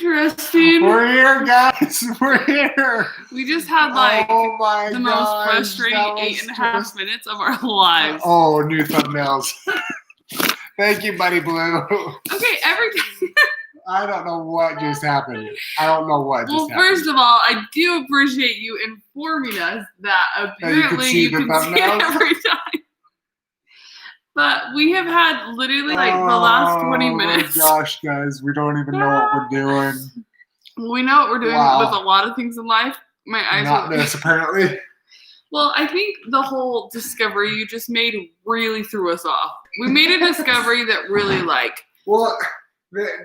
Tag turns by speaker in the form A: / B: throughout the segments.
A: interesting.
B: We're here, guys. We're here.
A: We just had like
B: the
A: most frustrating 8.5 minutes of our lives.
B: Oh, new thumbnails. Thank you, Buddy Blue.
A: Okay, every time.
B: I don't know what just happened. Well,
A: first of all, I do appreciate you informing us that apparently you can see it every time. But we have had literally like the last 20 minutes.
B: Oh my gosh, guys, we don't even know what we're doing.
A: We know what we're doing with a lot of things in life. My eyes
B: Not this, apparently.
A: Well, I think the whole discovery you just made really threw us off. We made a discovery that really like.
B: Well,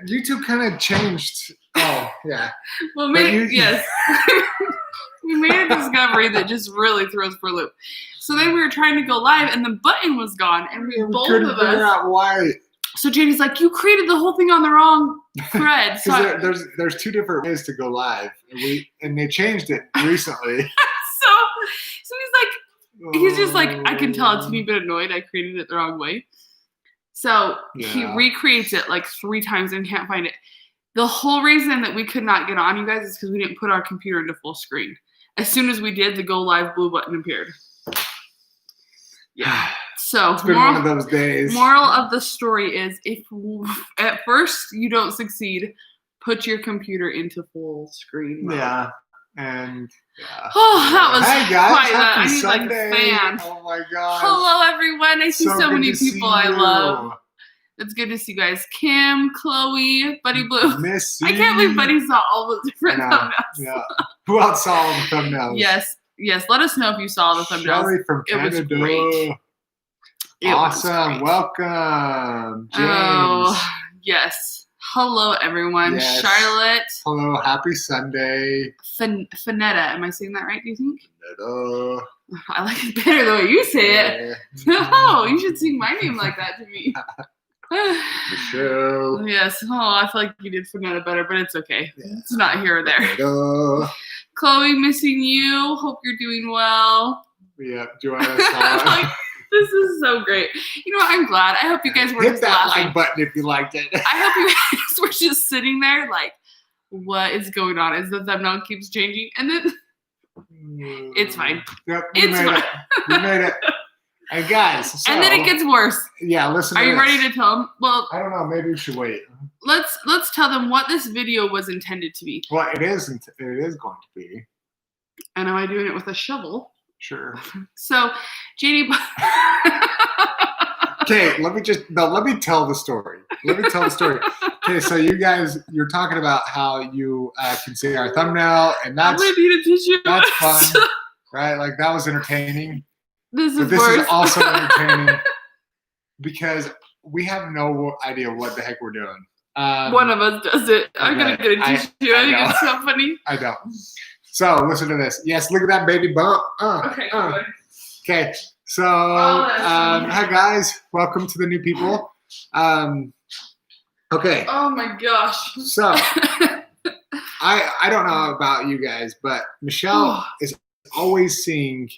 B: YouTube kind of changed. Oh, yeah.
A: Well, yes. We made a discovery that just really threw us for a loop. So then we were trying to go live, and the button was gone, and we both
B: couldn't
A: of us.
B: Figure out why.
A: So Janie's like, "You created the whole thing on the wrong thread." So
B: there's two different ways to go live, and they changed it recently.
A: So he's just like, I can tell it's me, but annoyed I created it the wrong way. So he recreates it like 3 times and can't find it. The whole reason that we could not get on, you guys, is because we didn't put our computer into full screen. As soon as we did, the go live blue button appeared. Yeah. So
B: it's been one of those days.
A: Moral of the story is, if at first you don't succeed, put your computer into full screen mode.
B: Yeah. And yeah.
A: Oh, that was
B: hey guys,
A: quite
B: happy
A: I need
B: Sunday.
A: like a fan.
B: Oh my gosh.
A: Hello everyone. I see so many people I love. It's good to see you guys. Kim, Chloe, Buddy Blue.
B: Missy.
A: I can't believe Buddy saw all the different thumbnails.
B: Yeah. Who else saw all the thumbnails?
A: Yes. Let us know if you saw the thumbnails.
B: Shelly from Canada.
A: It was great.
B: Awesome. Welcome, James.
A: Oh, yes. Hello, everyone. Yes. Charlotte.
B: Hello. Happy Sunday.
A: Finetta. Am I saying that right, do you think?
B: Finetta.
A: I like it better the way you say it. No, you should sing my name like that to me.
B: Michelle.
A: Yes. Oh, I feel like you did Finetta better, but it's okay. Yeah. It's not here or there.
B: Finetta.
A: Chloe, missing you. Hope you're doing well.
B: Yeah, Joanna saw
A: This is so great. You know what? I'm glad. I hope you guys were
B: hit that
A: laughing.
B: like button if you liked it.
A: I hope you guys were just sitting there like, what is going on? As the thumbnail keeps changing, and then it's fine.
B: Yep, we made it. And guys, so,
A: and then it gets worse.
B: Yeah, listen.
A: Are you ready to tell them? Well,
B: I don't know. Maybe we should wait.
A: Let's tell them what this video was intended to be.
B: Well, it is going to be.
A: And am I doing it with a shovel?
B: Sure.
A: So, Janie.
B: Okay, let me tell the story. Okay, so you guys, you're talking about how you can see our thumbnail, and that's fun, right? Like that was entertaining.
A: This is
B: also entertaining because we have no idea what the heck we're doing.
A: One of us does it. Okay. I'm gonna get a tissue. I think it's so funny.
B: I don't. So listen to this. Yes, look at that baby bump. Okay. So, hi guys. Welcome to the new people. Okay.
A: Oh my gosh.
B: So, I don't know about you guys, but Michelle is always seeing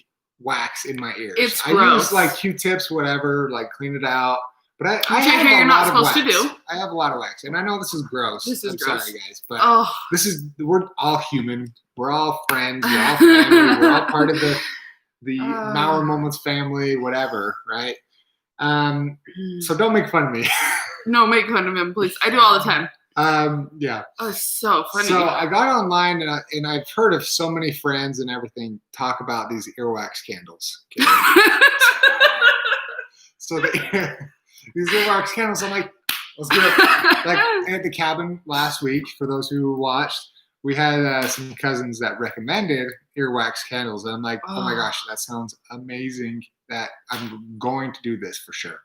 B: wax in my ears.
A: It's gross.
B: I use like Q-tips, whatever, like clean it out. But I
A: have you're not supposed to do.
B: I have a lot of wax, and I know this is gross. I'm
A: gross.
B: Sorry, guys, but we're all human. We're all friends. We're all family. We're all part of the Mower Moments family, whatever, right? So don't make fun of me.
A: No, make fun of him, please. I do all the time.
B: Yeah.
A: Oh, it's so funny.
B: So I got online and I've heard of so many friends and everything talk about these earwax candles. Okay? So these earwax candles, I'm like, let's do it. Like at the cabin last week, for those who watched, we had some cousins that recommended earwax candles. And I'm like, oh my gosh, that sounds amazing. That I'm going to do this for sure.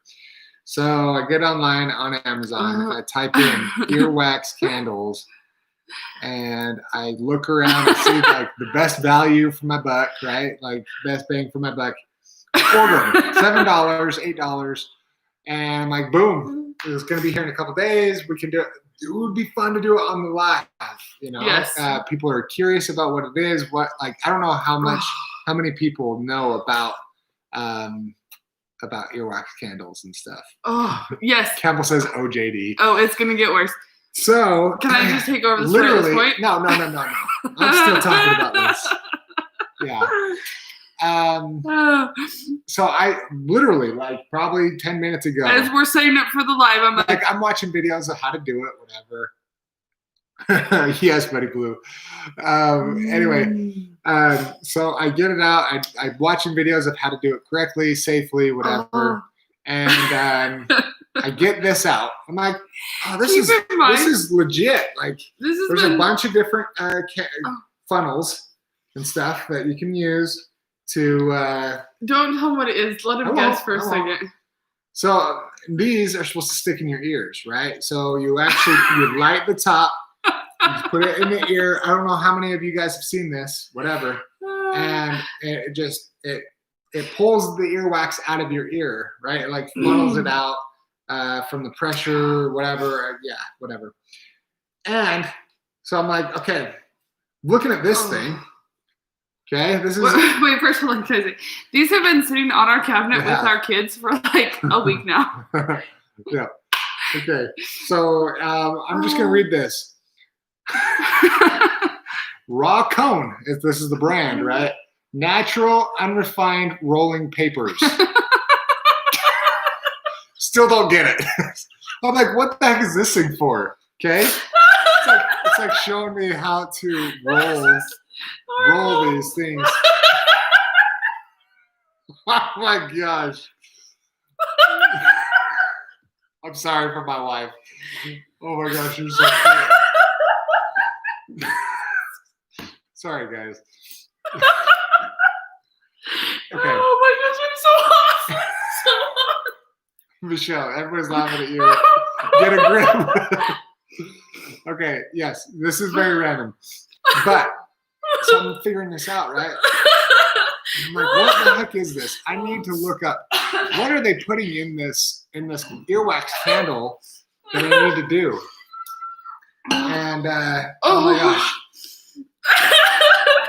B: So I get online on Amazon. I type in earwax candles, and I look around and see like the best value for my buck, right? Like best bang for my buck. Order them, $7, $8, and I'm like, boom! It's gonna be here in a couple days. We can do it. It would be fun to do it on the live. You know,
A: yes.
B: People are curious about what it is. What I don't know how many people know about earwax candles and stuff.
A: Oh, yes.
B: Campbell says OJD.
A: Oh, it's going to get worse.
B: So
A: can I just take over the story at this point?
B: No. I'm still talking about this. Yeah. So I literally, like, probably 10 minutes ago,
A: as we're setting up for the live,
B: I'm watching videos of how to do it, whatever. Yes, Buddy Blue. Anyway, so I get it out. I'm watching videos of how to do it correctly, safely, whatever. And I get this out. I'm like, oh, this is legit. Like, there's a bunch of different funnels and stuff that you can use to.
A: Don't tell him what it is. Let him guess for a second.
B: So these are supposed to stick in your ears, right? So you light the top, you put it in the ear. I don't know how many of you guys have seen this, whatever, and it pulls the earwax out of your ear, right? It like funnels it out from the pressure, whatever. Yeah, whatever. And so I'm like, okay, looking at this thing. Okay, this is.
A: Wait, first of all, these have been sitting on our cabinet with our kids for like a week now.
B: Yeah. Okay, so I'm just gonna read this. Raw Cone. This is the brand, right? Natural, unrefined rolling papers. Still don't get it. I'm like, what the heck is this thing for? Okay, it's like showing me how to roll these things. Oh my gosh. I'm sorry for my wife. Oh my gosh, you're so cute. Sorry, guys. Okay.
A: Oh my gosh, I'm so hot. So hot.
B: Michelle, everyone's laughing at you. Get a grip. Okay, yes, this is very random. But so I'm figuring this out, right? I'm like, what the heck is this? I need to look up what are they putting in this earwax candle that I need to do. And oh my gosh.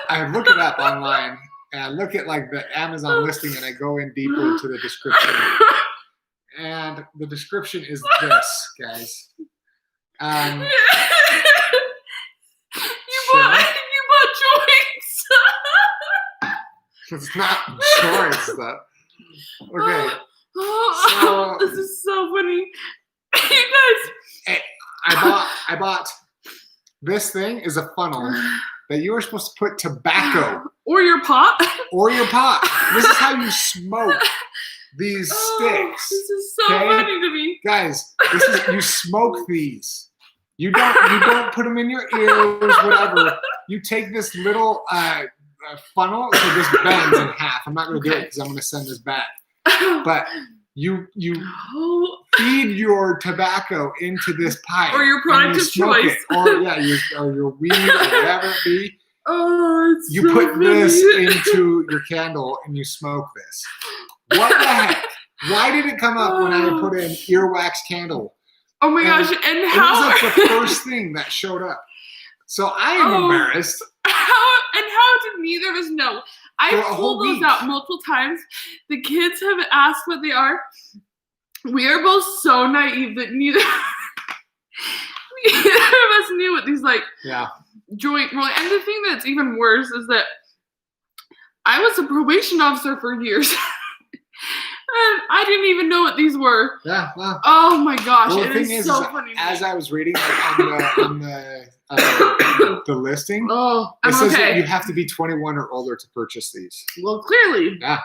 B: I look it up online and I look at like the Amazon listing and I go in deeper into the description. And the description is this, guys. You
A: bought joints.
B: It's not joints, though. Okay. So,
A: this is so funny. You guys.
B: Hey, I bought this thing is a funnel that you were supposed to put tobacco.
A: Or your pot.
B: Or your pot. This is how you smoke these sticks.
A: This is so funny to me.
B: Guys, you smoke these. You don't put them in your ears, whatever. You take this little funnel, so this bends in half. I'm not going to do it because I'm going to send this back. But you feed your tobacco into this pipe.
A: Or your product of choice.
B: Or your weed or whatever it be.
A: It's
B: you
A: so
B: put
A: funny.
B: this into your candle and you smoke this. What the heck? Why did it come up when I put in earwax candle?
A: Oh my gosh, and how?
B: It was like the first thing that showed up. So I am embarrassed.
A: How did neither of us know? I've pulled those out multiple times. The kids have asked what they are. We are both so naive that neither of us knew what these joint rolling. And the thing that's even worse is that I was a probation officer for years. And I didn't even know what these were.
B: Yeah, well.
A: Oh my gosh,
B: Well,
A: it is so funny.
B: As I was reading on the listing, it says that you have to be 21 or older to purchase these.
A: Well, clearly.
B: Yeah.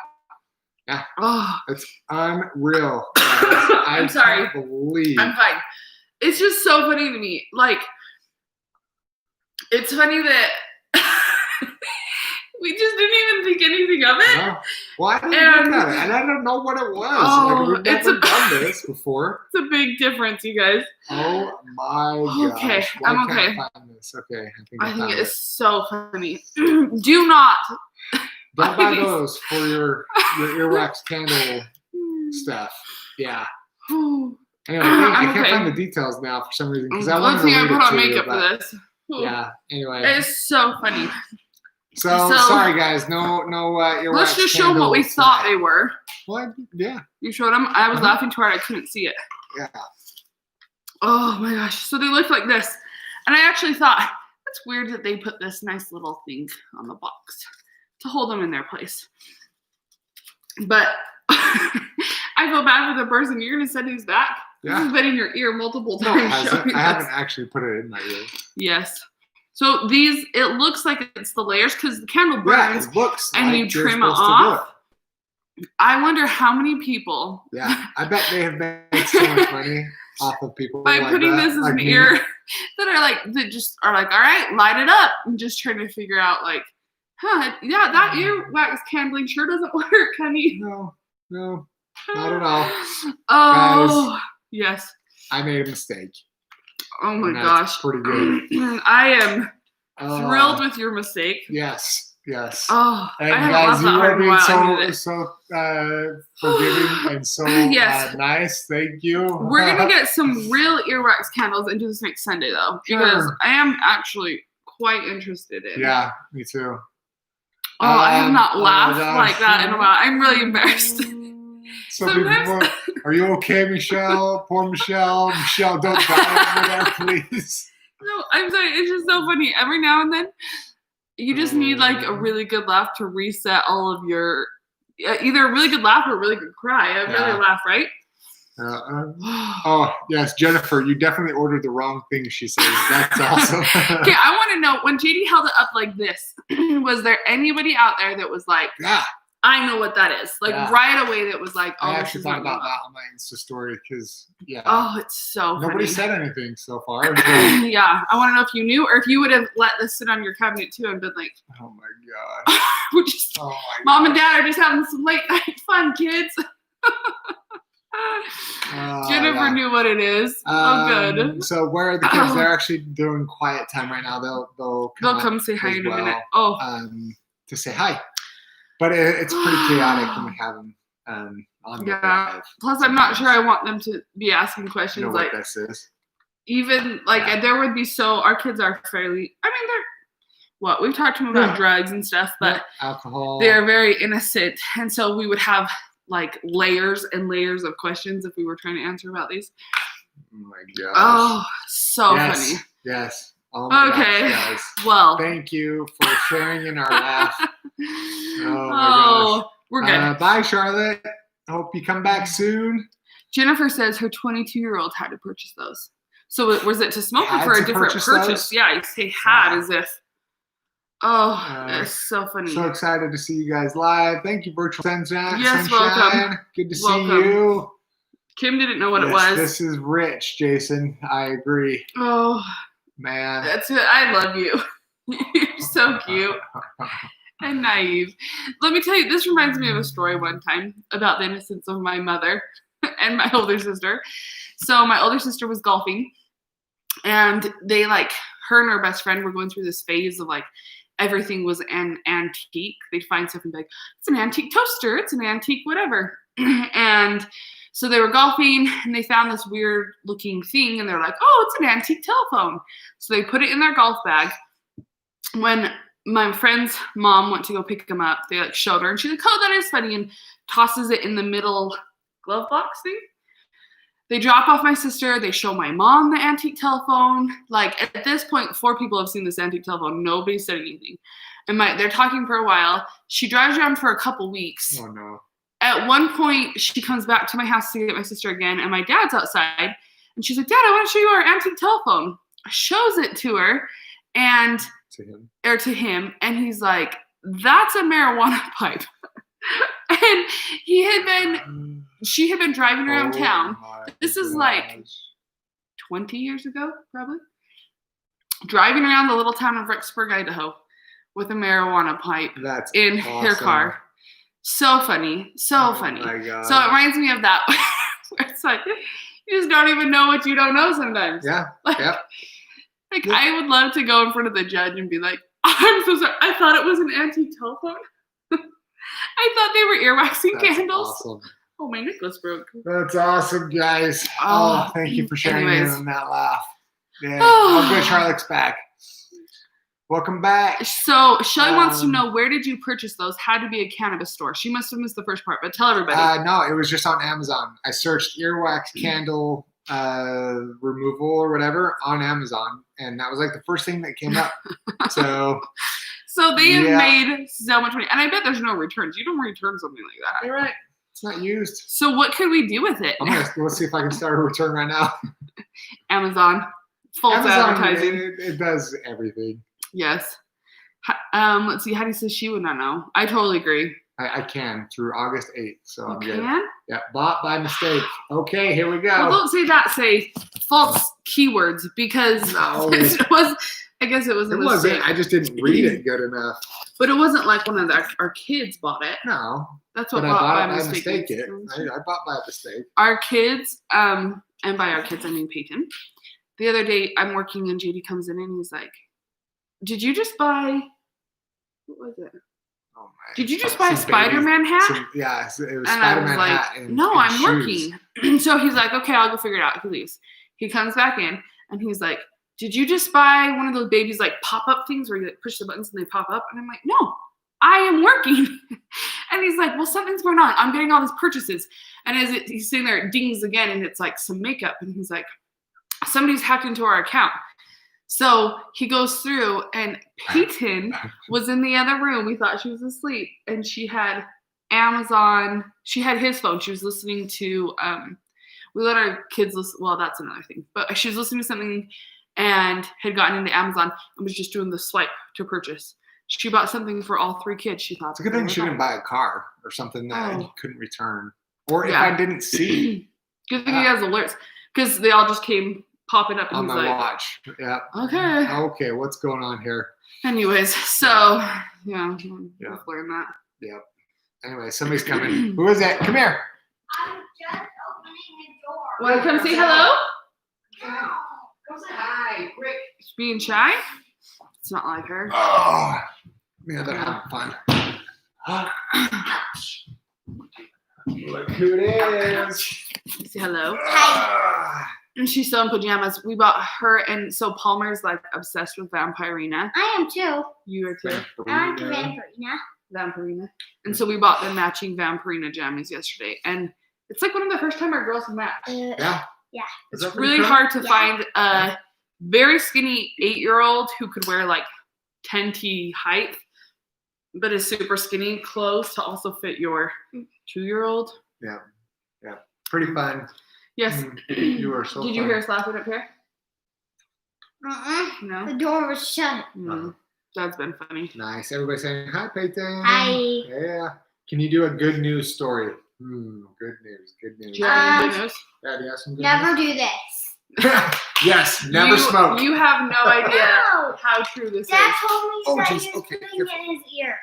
A: Oh,
B: it's unreal.
A: I'm sorry.
B: Can't believe.
A: I'm fine. It's just so funny to me. Like, it's funny that we just didn't even think anything of it.
B: No. Well, I didn't look at it, and I don't know what it was. We've never done this before.
A: It's a big difference, you guys.
B: Oh my gosh.
A: Okay,
B: Why
A: I'm
B: can't
A: okay.
B: I find this? Okay,
A: I think it is so funny. Do not.
B: Don't buy those for your earwax candle stuff. Yeah. Anyway, I can't find the details now for some reason because I wanted to read
A: I put
B: it
A: on
B: to
A: makeup
B: you,
A: for this.
B: Yeah. Anyway.
A: It is so funny.
B: So sorry guys, no earwax.
A: Let's just show them what we thought they were.
B: Well, yeah.
A: You showed them. I was laughing too hard. I couldn't see it.
B: Yeah.
A: Oh my gosh. So they look like this. And I actually thought, that's weird that they put this nice little thing on the box to hold them in their place. But I feel bad for the person. You're going to send these back?
B: Yeah.
A: This has been in your ear multiple
B: No,
A: times.
B: I haven't actually put it in my ear.
A: Yes. So these, it looks like it's the layers because the candle burns
B: it looks
A: and
B: like
A: you trim it off. I wonder how many people.
B: Yeah, I bet they have made so much money off of people
A: by
B: like
A: putting
B: that,
A: this in
B: like
A: an ear that just are like, all right, light it up. I'm just trying to figure out like, yeah, that earwax candling sure doesn't work, honey.
B: No, not at all.
A: Oh,
B: guys,
A: yes.
B: I made a mistake.
A: Oh my gosh.
B: Pretty good.
A: I am thrilled with your mistake.
B: Yes.
A: Oh,
B: and
A: I
B: guys, you are being so forgiving and so
A: yes.
B: nice. Thank you.
A: We're gonna get some real earwax candles into this next Sunday though, because I am actually quite interested in.
B: Yeah, me too.
A: Oh, I have not laughed like that in a while. I'm really embarrassed.
B: So people, are you okay, Michelle? Poor Michelle. Michelle, don't die over there, please.
A: No, I'm sorry. It's just so funny. Every now and then, you just need like a really good laugh to reset all of your, either a really good laugh or a really good cry. I really laugh, right?
B: Oh, yes, Jennifer, you definitely ordered the wrong thing, she says. That's awesome.
A: Okay, I want to know, when JD held it up like this, was there anybody out there that was like,
B: yeah,
A: I know what that is? Like right away that was like, oh,
B: I actually thought about that on my Insta story because,
A: oh, it's so
B: nobody
A: funny.
B: said anything so far. So.
A: Yeah, I want to know if you knew or if you would have let this sit on your cabinet too and been like,
B: oh my God.
A: We're just, Mom and Dad are just having some late night fun, kids. Jennifer knew what it is. Good.
B: So where are the kids? They're actually doing quiet time right now. They'll
A: come say hi in a minute.
B: To say hi. But it's pretty chaotic when we have them on the live.
A: Plus, I'm not sure I want them to be asking questions
B: what this is.
A: Even like there would be our kids are fairly. I mean, they're we've talked to them about drugs and stuff, but
B: alcohol.
A: They're very innocent, and so we would have like layers and layers of questions if we were trying to answer about these.
B: Oh my gosh.
A: Oh, so funny.
B: Yes. Oh my
A: okay.
B: Gosh, guys.
A: Well,
B: thank you for sharing in our laugh. Oh my gosh.
A: We're good.
B: Bye, Charlotte. I hope you come back soon.
A: Jennifer says her 22-year-old had to purchase those. So was it to smoke or for a different purchase?
B: Those?
A: Yeah, you say had as if. Oh, that's so funny.
B: So excited to see you guys live. Thank you, Virtual Sunshine.
A: Yes, welcome.
B: Good to see you.
A: Kim didn't know what it was.
B: This is rich, Jason. I agree.
A: Oh.
B: Man.
A: That's it. I love you. You're so cute and naive. Let me tell you, this reminds me of a story one time about the innocence of my mother and my older sister. So my older sister was golfing, and they her and her best friend were going through this phase of everything was an antique. They'd find stuff and be like, it's an antique toaster, it's an antique whatever. And so they were golfing and they found this weird looking thing and they're like, oh, it's an antique telephone. So they put it in their golf bag. When my friend's mom went to go pick them up, they showed her and she's like, oh, that is funny, and tosses it in the middle glove box thing. They drop off my sister. They show my mom the antique telephone. At this point, 4 people have seen this antique telephone. Nobody said anything. And they're talking for a while. She drives around for a couple weeks.
B: Oh, no.
A: At one point, she comes back to my house to get my sister again, and my dad's outside. And she's like, Dad, I want to show you our antique telephone. Shows it to her and to him. And he's like, that's a marijuana pipe. And she had been driving around town. This is 20 years ago, probably. Driving around the little town of Rexburg, Idaho, with a marijuana pipe in her car. So funny. So funny.
B: My God.
A: So it reminds me of that. Where it's you just don't even know what you don't know sometimes.
B: Yeah.
A: I would love to go in front of the judge and be like, I'm so sorry. I thought it was an antique telephone. I thought they were earwaxing candles.
B: Awesome.
A: Oh, my necklace broke.
B: That's awesome, guys. Thank you for sharing in that laugh. Yeah. Good Charlotte's back. Welcome back.
A: So Shelly wants to know, where did you purchase those? Had to be a cannabis store. She must have missed the first part, but tell everybody.
B: No, it was just on Amazon. I searched earwax candle removal or whatever on Amazon, and that was like the first thing that came up. So
A: they have made so much money, and I bet there's no returns. You don't return something like that.
B: You're right. It's not used.
A: So what could we do with it?
B: Let's see if I can start a return right now.
A: Amazon. False advertising.
B: It does everything.
A: Yes. Let's see. Hattie says she would not know. I totally agree.
B: I can through August 8th. So I'm good.
A: Can?
B: Yeah. Bought by mistake. Okay, here we go.
A: Well, don't say that. Say false keywords because it was. I guess it was a mistake.
B: Wasn't. I just didn't read it good enough.
A: But it wasn't like one of our kids bought it.
B: No.
A: That's what
B: I
A: bought by
B: mistake. I bought by mistake.
A: Our kids, and by our kids I mean Peyton. The other day I'm working and JD comes in and he's like, "Did you just buy? What was it?
B: Oh my!
A: Did you just buy a Spider-Man hat?"
B: Yeah, it was
A: and
B: Spider-Man
A: like,
B: hat.
A: No, I'm working. So he's like, "Okay, I'll go figure it out." He leaves. He comes back in and he's like, "Did you just buy one of those babies like pop-up things where you like push the buttons and they pop up?" And I'm like, "No, I am working." And he's like, "Well, something's going on. I'm getting all these purchases." And as he's sitting there, it dings again, and it's like some makeup. And he's like, "Somebody's hacked into our account." So he goes through, and Peyton was in the other room. We thought she was asleep, and she had Amazon. She had his phone. She was listening to. We let our kids listen. Well, that's another thing. But she was listening to something, and had gotten into Amazon and was just doing the swipe to purchase. She bought something for all 3 kids. She thought
B: it's a good thing she didn't buy a car or something that you couldn't return, or if I didn't see.
A: Good thing he has alerts because they all just came popping up. And
B: on
A: he's
B: my
A: like,
B: watch. Yeah.
A: Okay.
B: Okay, what's going on here?
A: Anyways, so learn that.
B: Yep. Anyway, somebody's coming. Who is that? Come here.
C: I'm just opening the door.
A: Want to come say hello?
C: No.
B: Go say hi, quick.
A: She's being shy? It's not like her.
B: Oh, yeah, they're having fun. Look who it is.
A: Say hello.
C: Hi.
A: And she's still in pajamas. We bought her, and so Palmer's like obsessed with Vampirina.
C: I am too.
A: You are too.
C: I like Vampirina.
A: Vampirina. And so we bought the matching Vampirina jammies yesterday. And it's like one of the first time our girls have matched.
B: Yeah.
C: Yeah.
A: It's really hard to find a very skinny 8-year-old who could wear like 10T height, but is super skinny clothes to also fit your 2-year-old.
B: Yeah. Yeah. Pretty fun.
A: Yes.
B: You are so
A: Did you hear us laughing up here? No.
C: The door was shut.
A: That's been funny.
B: Nice. Everybody saying hi, Peyton.
C: Hi.
B: Yeah. Can you do a good news story? Good news. Good news.
A: Do you have any good news?
B: Yeah, do you have some good
C: Never
B: news?
C: do this.
B: Yes. Never smoke.
A: You have no idea
C: No.
A: how true this
C: Dad
A: is.
C: told me
B: Oh,
C: that
B: geez,
C: he was
B: okay,
C: putting it in his ear.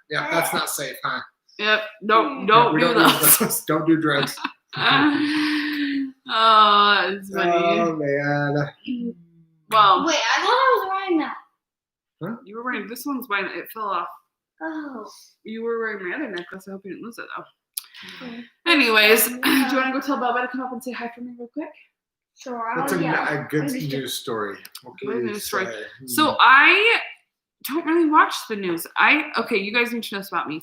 B: Yeah. That's not safe, huh?
A: Yep. Don't
B: We
A: do those.
B: those. Don't do drugs.
A: Oh, it's funny.
B: Oh man.
A: Well,
C: Wait, I thought I was wearing that.
A: you were wearing this one's mine. It fell off.
C: Oh.
A: You were wearing my other necklace. I hope you didn't lose it though. Anyways, do you want to go tell Bubba to come up and say hi for me real quick?
C: Sure.
B: What's
C: I'll yell.
B: a good news story?
A: Good news story. So I don't really watch the news. You guys need to know this about me.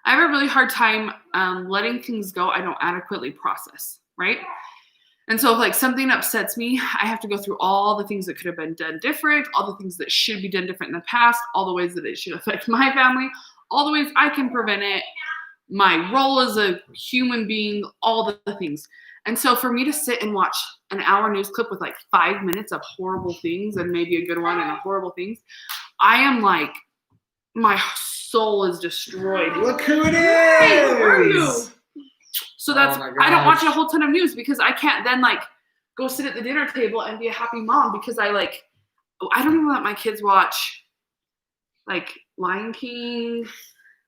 A: I have a really hard time letting things go I don't adequately process, right? And so if like something upsets me, I have to go through all the things that could have been done different, all the things that should be done different in the past, all the ways that it should affect my family, all the ways I can prevent it, my role as a human being, all the things. And so for me to sit and watch an hour news clip with like 5 minutes of horrible things and maybe a good one and horrible things, I am like, my soul is destroyed.
B: Look who it is!
A: Hey, who are you? So that's,
B: Oh
A: I don't watch a whole ton of news because I can't then like go sit at the dinner table and be a happy mom because I don't even let my kids watch like Lion King,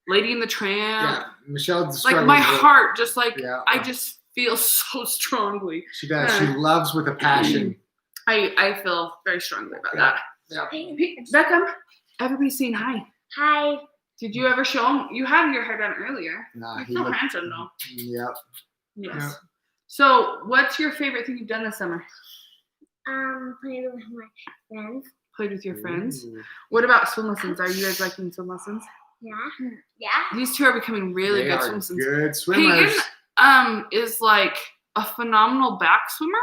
A: Lady and the Tramp.
B: Yeah, Michelle's
A: like my heart just like,
B: Yeah.
A: I just feel so strongly.
B: She does. She loves with a passion.
A: I feel very strongly about that.
B: Yeah.
A: Beckham, everybody's saying hi.
C: Hi.
A: Did you ever show him? You had your hair done earlier.
B: Nah,
A: You're
B: he
A: so
B: looked-
A: handsome though.
B: Yep.
A: Yes.
B: Yeah.
A: So what's your favorite thing you've done this summer?
C: Playing with my friends.
A: Played with your friends.
B: Ooh.
A: What about swim lessons? Are you guys liking swim lessons?
C: Yeah. Yeah.
A: These two are becoming really
B: They
A: good
B: are
A: swim lessons.
B: good swimmers.
A: Peyton is like a phenomenal back swimmer.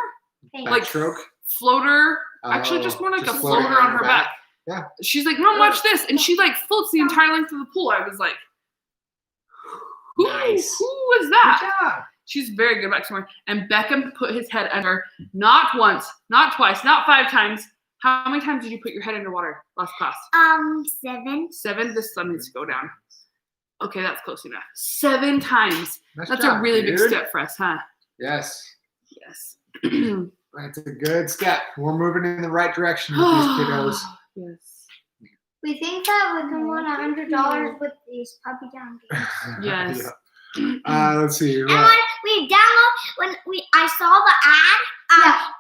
A: Like
B: Backstroke.
A: Floater. Actually, just more like
B: just
A: a
B: floating
A: floater on
B: her
A: her back.
B: Yeah.
A: She's like, Mom, watch this. And she like floats the entire length of the pool. I was like, who was that?
B: Good job.
A: She's very good back swimmer. And Beckham put his head under not once, not twice, not 5 times. How many times did you put your head underwater last class?
C: 7.
A: 7. This sun needs to go down. Okay, that's close enough. 7 times.
B: Nice
A: That's
B: job,
A: a really big
B: dude.
A: step for us, huh?
B: Yes.
A: Yes.
B: That's a good step. We're moving in the right direction with these kiddos.
A: Yes.
C: We think that we can win $100 with these puppy down games.
A: Yes.
B: Yeah. Let's see.
C: And when I saw the ad,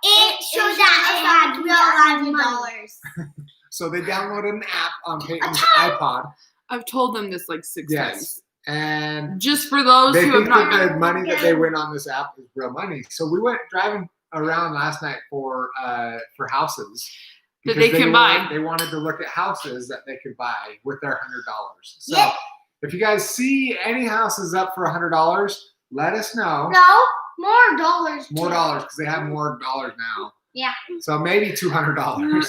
C: it showed that it had real live dollars.
B: So they downloaded an app on Peyton's iPod.
A: I've told them this like 6 times.
B: And
A: Just for those
B: they
A: who have
B: think
A: not
B: that the
A: gotten
B: money that they win on this app is real money. So we went driving around last night for houses
A: that they can buy.
B: They wanted to look at houses that they could buy with their $100. So if you guys see any houses up for $100, let us know.
C: No, more dollars.
B: More dollars because they have more dollars now.
C: Yeah.
B: So maybe $200.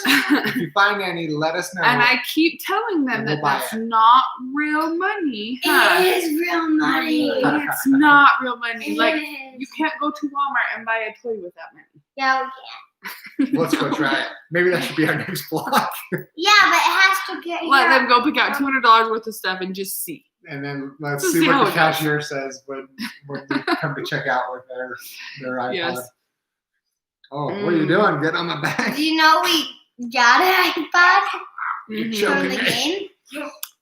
B: If you find any, let us know.
A: And I keep telling them
B: And
A: that
B: we'll buy
A: that's
B: it.
A: not real money. Huh?
C: It is real money.
A: It's not real money.
C: It
A: Like
C: is.
A: you can't go to Walmart and buy a toy with that money.
C: Yeah, we can.
B: Let's go try it. Maybe that should be our next vlog.
C: Yeah, but it has to get
A: Let
C: here.
A: them go pick out $200 worth of stuff and just see.
B: And then let's
A: Let's
B: see
A: see how
B: what the
A: it goes.
B: cashier says when they come to check out with their iPod.
A: Yes.
B: Oh, what are you doing? Get on my back.
C: Do you know we got an iPod
A: Mhm.
B: Sure.
C: from the game?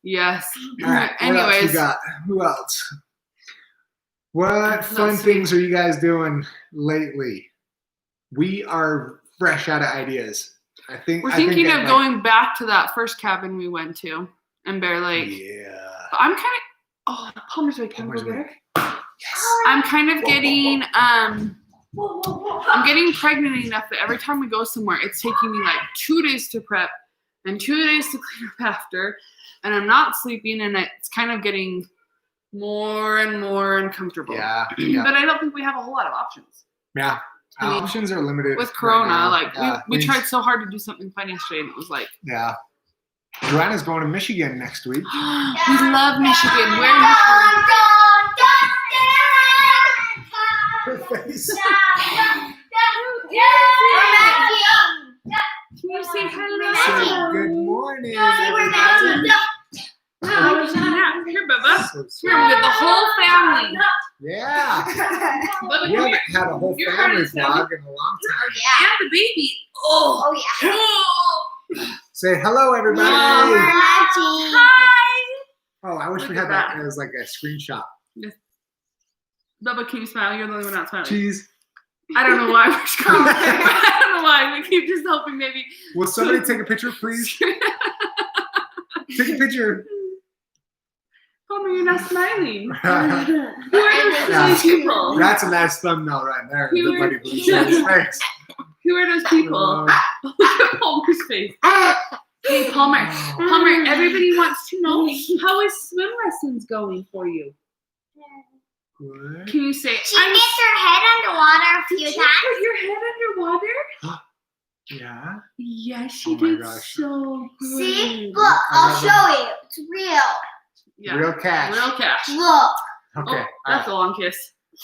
A: Yes.
B: All right. What else
A: Anyways,
B: we got? Who else? What
A: Let's
B: fun
A: see.
B: things are you guys doing lately? We are fresh out of ideas.
A: we're thinking of going back to that first cabin we went to in Bear Lake.
B: Yeah.
A: But I'm kind of Palmer's Way. Can I go
B: Palmer's
A: get
B: Way.
A: her? I'm kind of getting I'm getting pregnant enough that every time we go somewhere, it's taking me like 2 days to prep and 2 days to clean up after, and I'm not sleeping, and it's kind of getting more and more uncomfortable.
B: Yeah.
A: But I don't think we have a whole lot of options.
B: Yeah.
A: I mean,
B: Options are limited
A: With
B: right
A: Corona,
B: now.
A: like
B: Yeah,
A: we
B: things-
A: tried so hard to do something fun yesterday, and it was like,
B: Yeah. Joanna's going to Michigan next week.
A: we love Michigan. Where in Michigan?
B: Her face.
A: Can you say hello?
B: Say good morning.
C: We're matching.
A: Oh, there's a nap. Here, Bubba.
B: So
A: Here, we get the whole family.
B: Yeah.
A: Bubba,
B: We
A: come
B: haven't
A: here.
B: had a whole
A: You're
B: family
A: part of
B: vlog in a long time.
A: And the baby. Oh.
C: Oh yeah.
A: Oh.
B: Say hello, everybody.
C: We're matching.
A: Hi.
B: Oh, I wish
A: Look
B: we
A: at
B: had that
A: that.
B: as like a screenshot.
A: Bubba, can you smile? You're the only one not smiling.
B: Cheese.
A: I don't know why we're screwing. I don't know why. We keep just hoping maybe.
B: Will somebody take a picture, please? Take a picture.
A: Palmer, you're not smiling.
B: That's
A: Who are those people?
B: a nice thumbbell right there.
A: You
B: Everybody
A: were-
B: please say thanks.
A: Who are those people? Look at Palmer's face. Hey, Palmer. Palmer, everybody wants to know, how is swim lessons going for you?
B: What?
A: Can you say,
C: She gets her head underwater a few
A: Did you
C: times.
A: put your head underwater?
B: Yeah.
A: Yes, she
B: Oh my
A: did
B: gosh.
A: so good.
C: See? Look, I'll show you. It's real.
A: Yeah.
B: Real cash.
A: Real cash.
C: Look.
B: Okay.
A: Oh, that's a long kiss.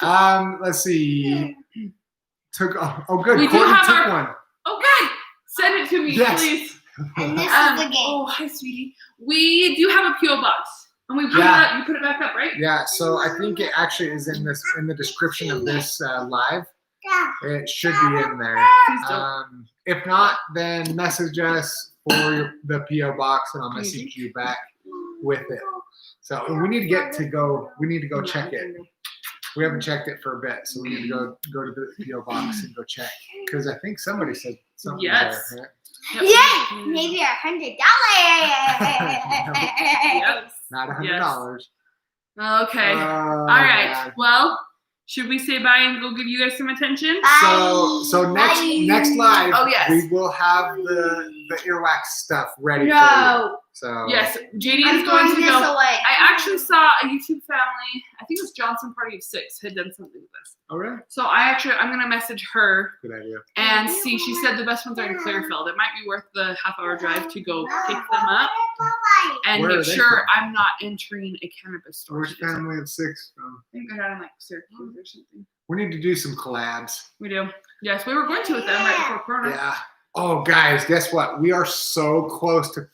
B: Let's see. Good.
A: We do
B: Courtney
A: have
B: took
A: our-
B: one.
A: Oh, good. Send it to me,
B: Yes.
A: please.
C: And this is the game.
A: Oh, hi, sweetie. We do have a P.O. box. And we put it up. You put it back up, right?
B: Yeah. So I think it actually is in the description of this live.
C: Yeah.
B: It should be in there.
A: Please don't.
B: If not, then message us for the PO box, and I'll message you back with it. So we need to go check it. We haven't checked it for a bit, so we need to go to the PO box and go check, because I think somebody said something
A: Yes.
B: there.
A: Yep.
C: Yeah, maybe $100.
A: Yep.
B: Not $100.
A: Okay. All right. Well, should we say bye and go give you guys some attention?
B: So next live,
A: Oh, yes.
B: we will have the the earwax stuff ready for you. So
A: yes, JD is going to go.
C: Away.
A: I actually saw a YouTube family. I think it was Johnson Party of 6 had done something with this.
B: Oh really?
A: So I'm gonna message her.
B: Good idea.
A: And see. She said the best ones are in Clearfield. It might be worth the half-hour drive to go pick them up and
B: Where are
A: make
B: they
A: sure
B: from?
A: I'm not entering a cannabis store.
B: Where's family of 6 from?
A: I think they're down in like Syracuse or something.
B: We need to do some collabs.
A: We do. Yes, we were going to with them right before Corona.
B: Yeah. Oh, guys, guess what? We are so close to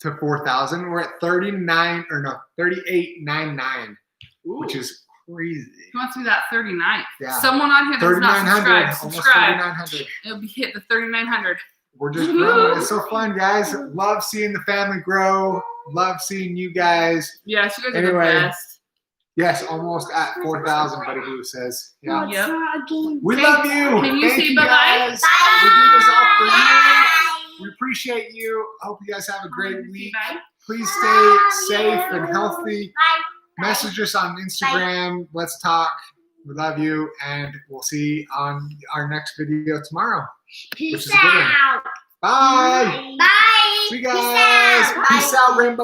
B: 4,000. We're at 38.99, which is crazy.
A: He wants to be that 39.
B: Yeah.
A: Someone on here that's not
B: 3,900.
A: subscribed,
B: Almost
A: subscribe.
B: 3,900.
A: It'll be hit the 3,900.
B: We're just growing. It's so fun, guys. Love seeing the family grow. Love seeing you guys.
A: Yes, you guys are
B: Anyway.
A: the best.
B: Yes, almost at 4,000, Buddy Blue says. Yeah.
A: Yep.
B: We
A: Okay,
B: love you.
A: can you
B: Thank
A: say
B: you
A: bye-bye?
B: guys. We do this all for you. We appreciate you. Hope you guys have a great week.
A: Bye.
B: Please stay safe and healthy. Message us on Instagram. Let's talk. We love you, and we'll see you on our next video tomorrow.
C: Peace
B: Which is a good one.
C: out.
B: Bye.
C: Bye.
B: See you guys. Peace out, Rainbow.